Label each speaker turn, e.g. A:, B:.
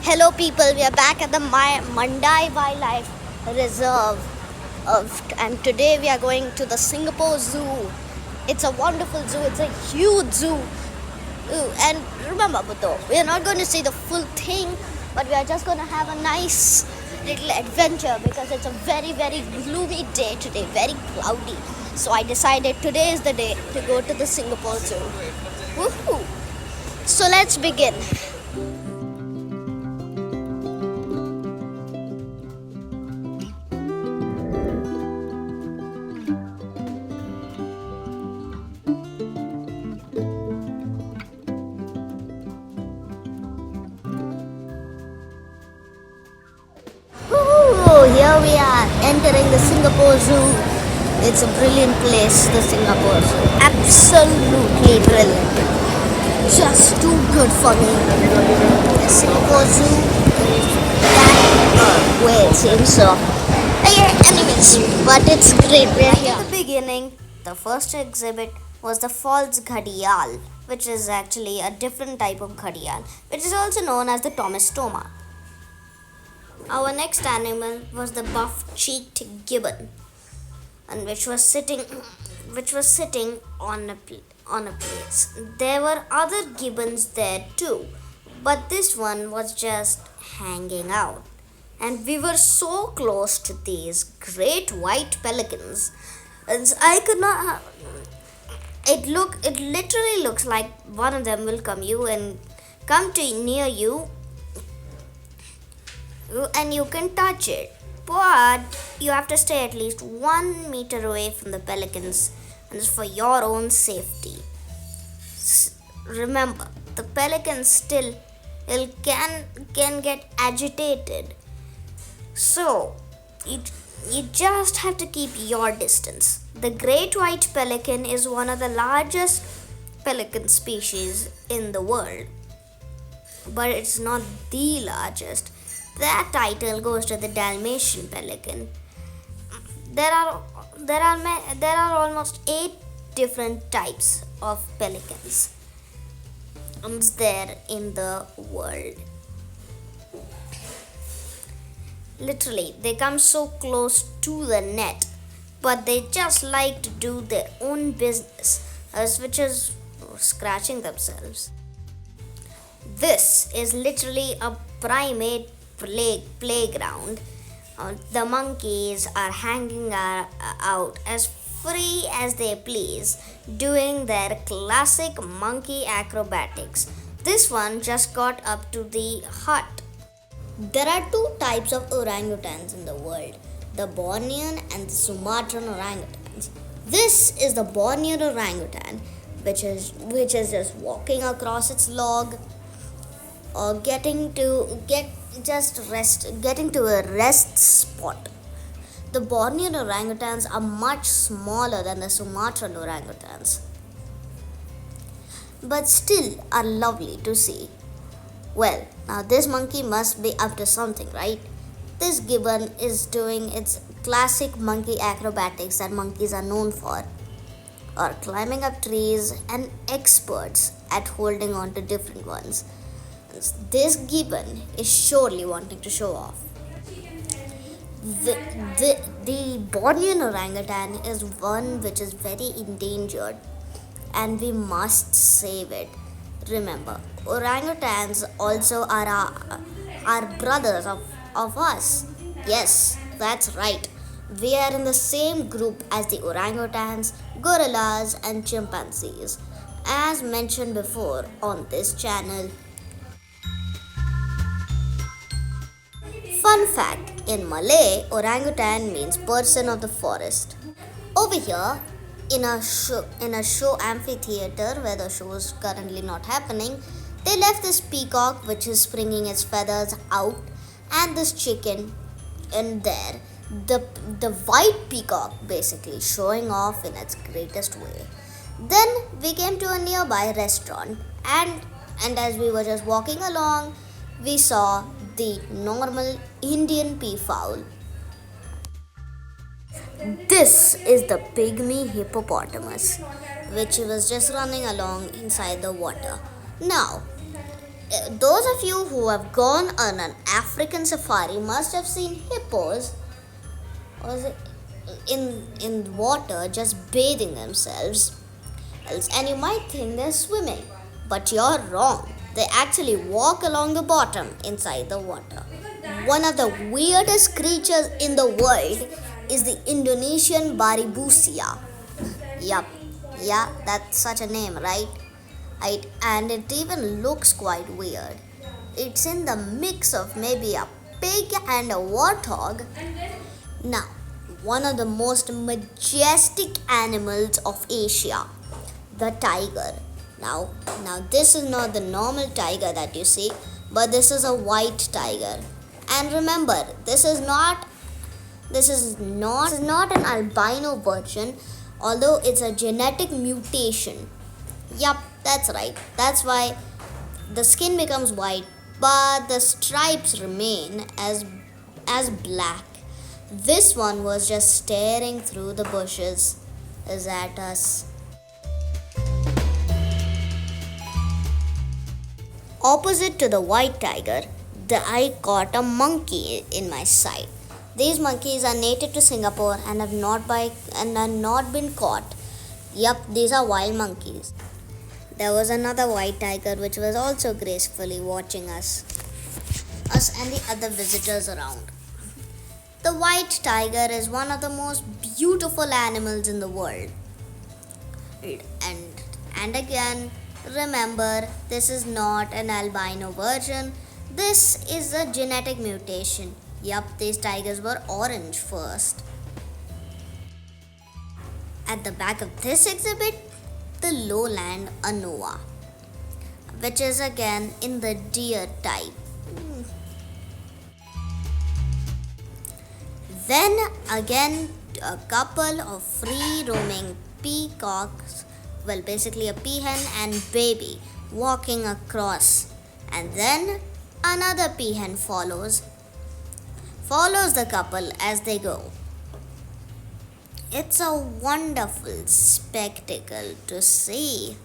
A: Hello, people. We are back at the Mandai Wildlife Reserve, and today we are going to the Singapore Zoo. It's a wonderful zoo. It's a huge zoo. And remember, Buddha, we are not going to see the full thing, but we are just going to have a nice little adventure because it's a very, very gloomy day today, very cloudy. So I decided today is the day to go to the Singapore Zoo. Woohoo! So let's begin. Here we are entering the Singapore Zoo. It's a brilliant place, the Singapore Zoo. Absolutely brilliant. Just too good for me. The Singapore Zoo is that way it seems so. Anyways, but it's great. We're here. At the beginning, the first exhibit was the false ghadial, which is actually a different type of ghadial, which is also known as the tomistoma. Our next animal was the buff-cheeked gibbon, and which was sitting on a place. There were other gibbons there too, but this one was just hanging out. And we were so close to these great white pelicans, and I could not. It literally looks like one of them will come near you, and you can touch it, but you have to stay at least 1 meter away from the pelicans, and it's for your own safety. Remember, the pelicans still can get agitated, so you just have to keep your distance. The great white pelican is one of the largest pelican species in the world, but it's not the largest. That title goes to the Dalmatian pelican. There are almost 8 different types of pelicans there in the world. Literally, they come so close to the net, but they just like to do their own business, which is scratching themselves. This is literally a primate playground. The monkeys are hanging out as free as they please, doing their classic monkey acrobatics. This one just got up to the hut. There are 2 types of orangutans in the world, the Bornean and the Sumatran orangutans. This is the Bornean orangutan, which is just walking across its log, or getting to a rest spot. The Bornean orangutans are much smaller than the Sumatran orangutans, but still are lovely to see. Well, now this monkey must be up to something, right? This gibbon is doing its classic monkey acrobatics that monkeys are known for, or climbing up trees, and experts at holding on to different ones. This gibbon is surely wanting to show off. The Bornean orangutan is one which is very endangered, and we must save it. Remember, orangutans also are our brothers of us. Yes, that's right. We are in the same group as the orangutans, gorillas, and chimpanzees, as mentioned before on this channel. Fun fact, in Malay, orangutan means person of the forest. Over here, in a show amphitheater where the show is currently not happening, they left this peacock which is springing its feathers out, and this chicken in there. The white peacock basically showing off in its greatest way. Then we came to a nearby restaurant, and as we were just walking along, we saw the normal Indian peafowl. This is the pygmy hippopotamus, which was just running along inside the water. Now, Those of you who have gone on an African safari must have seen hippos in water just bathing themselves. And you might think they're swimming, but you're wrong. They actually walk along the bottom inside the water. One of the weirdest creatures in the world is the Indonesian baribusia. Yup, yeah, that's such a name, right? And it even looks quite weird. It's in the mix of maybe a pig and a warthog. Now, one of the most majestic animals of Asia, the tiger. Now this is not the normal tiger that you see, but this is a white tiger. And remember, this is not an albino version, although it's a genetic mutation. Yup, that's right. That's why the skin becomes white, but the stripes remain as black. This one was just staring through the bushes at us. Opposite to the white tiger, I caught a monkey in my sight. These monkeys are native to Singapore and are not been caught. Yup, these are wild monkeys. There was another white tiger which was also gracefully watching us and the other visitors around. The white tiger is one of the most beautiful animals in the world. And again, remember, this is not an albino version. This is a genetic mutation. Yup, these tigers were orange first. At the back of this exhibit, the lowland anoa, which is again in the deer type. Then again, a couple of free roaming peacocks, well, basically a peahen and baby, walking across. And then another peahen follows the couple as they go. It's a wonderful spectacle to see.